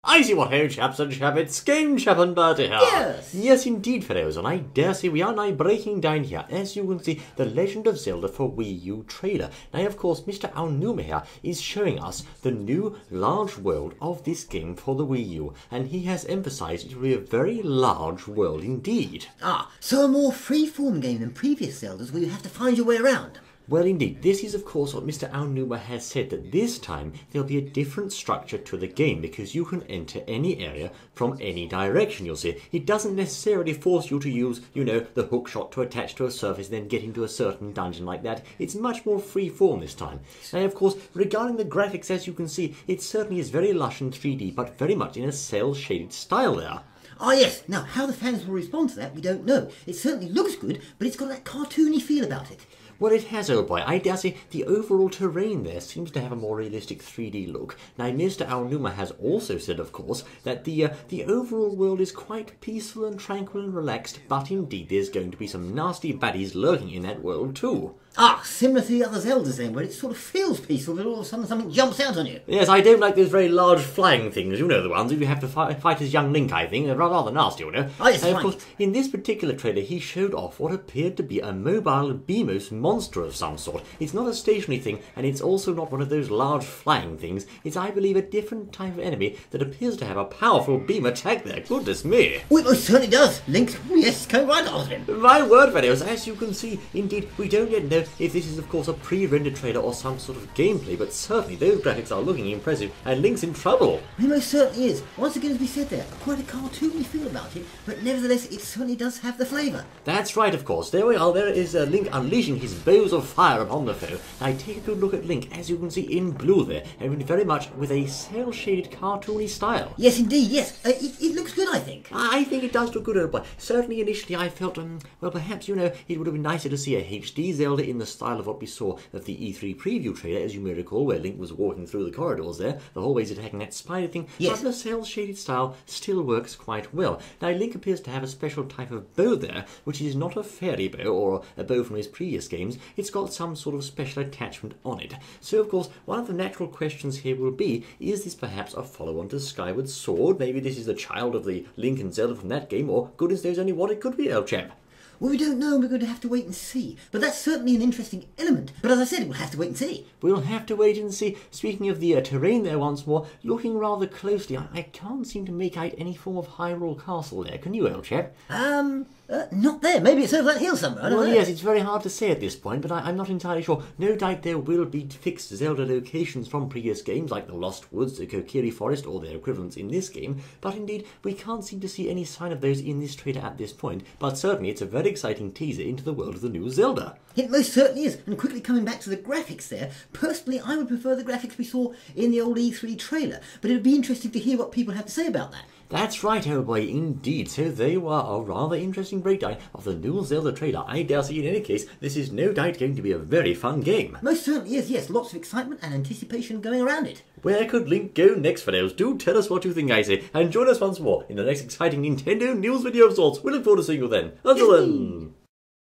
I see what ho, chaps and chappets, game chap and Bertie here. Yes. Yes, indeed, fellows, and I dare say we are now breaking down here, as you can see, the Legend of Zelda for Wii U trailer. Now, of course, Mr. Aonuma here is showing us the new large world of this game for the Wii U, and he has emphasized it will be a very large world indeed. Ah, so a more free-form game than previous Zeldas where you have to find your way around. Well, indeed, this is of course what Mr. Aonuma has said, that this time there'll be a different structure to the game because you can enter any area from any direction, you'll see. It doesn't necessarily force you to use, the hook shot to attach to a surface and then get into a certain dungeon like that. It's much more free form this time. And of course, regarding the graphics, as you can see, it certainly is very lush and 3D, but very much in a cel-shaded style there. Ah yes, now how the fans will respond to that we don't know. It certainly looks good, but it's got that cartoony feel about it. Well, it has, old boy. I dare say the overall terrain there seems to have a more realistic 3D look. Now, Mr. Aonuma has also said, of course, that the overall world is quite peaceful and tranquil and relaxed, but indeed there's going to be some nasty baddies lurking in that world too. Ah, similar to the other Zeldas then, where it sort of feels peaceful, but all of a sudden something jumps out on you. Yes, I don't like those very large flying things, the ones that you have to fight as young Link, I think. They're rather nasty, Oh, yes, and of course, in this particular trailer, he showed off what appeared to be a mobile Beamos monster of some sort. It's not a stationary thing, and it's also not one of those large flying things. It's, I believe, a different type of enemy that appears to have a powerful beam attack there. Goodness me. Oh, it most certainly does. Link, yes, come right after him. My word, fellows, as you can see, indeed, we don't yet know if this is, of course, a pre-rendered trailer or some sort of gameplay, but certainly those graphics are looking impressive, and Link's in trouble. He most certainly is. Once again, as we said there, quite a cartoony feel about it, but nevertheless, it certainly does have the flavour. That's right, of course. There we are. There is Link unleashing his bows of fire upon the foe. Now, take a good look at Link, as you can see in blue there, and very much with a cel-shaded cartoony style. Yes, indeed, yes. It looks good, I think. I think it does look good, but certainly initially I felt, well, perhaps, it would have been nicer to see a HD Zelda in the style of what we saw of the E3 preview trailer, as you may recall, where Link was walking through the corridors there, the hallways attacking that spider thing. Yes. But the cel-shaded style still works quite well. Now, Link appears to have a special type of bow there, which is not a fairy bow or a bow from his previous games. It's got some sort of special attachment on it. So, of course, one of the natural questions here will be, is this perhaps a follow-on to Skyward Sword? Maybe this is the child of the Link and Zelda from that game, or goodness knows only what it could be, old chap. Well, we don't know, and we're going to have to wait and see. But that's certainly an interesting element. But as I said, we'll have to wait and see. We'll have to wait and see. Speaking of the terrain there once more, looking rather closely, I can't seem to make out any form of Hyrule Castle there. Can you, old chap? Not there. Maybe it's over that hill somewhere. I don't know. Yes, it's very hard to say at this point, but I'm not entirely sure. No doubt there will be fixed Zelda locations from previous games, like the Lost Woods, the Kokiri Forest, or their equivalents in this game, but indeed, we can't seem to see any sign of those in this trailer at this point, but certainly it's a very exciting teaser into the world of the new Zelda. It most certainly is. And quickly coming back to the graphics there, personally, I would prefer the graphics we saw in the old E3 trailer, but it would be interesting to hear what people have to say about that. That's right, oh boy, indeed. So there you are, a rather interesting breakdown of the new Zelda trailer. I dare say in any case, this is no doubt going to be a very fun game. Most certainly is, yes. Lots of excitement and anticipation going around it. Where could Link go next, fellows? Do tell us what you think, I say, and join us once more in the next exciting Nintendo news video of sorts. We look forward to seeing you then. Until then...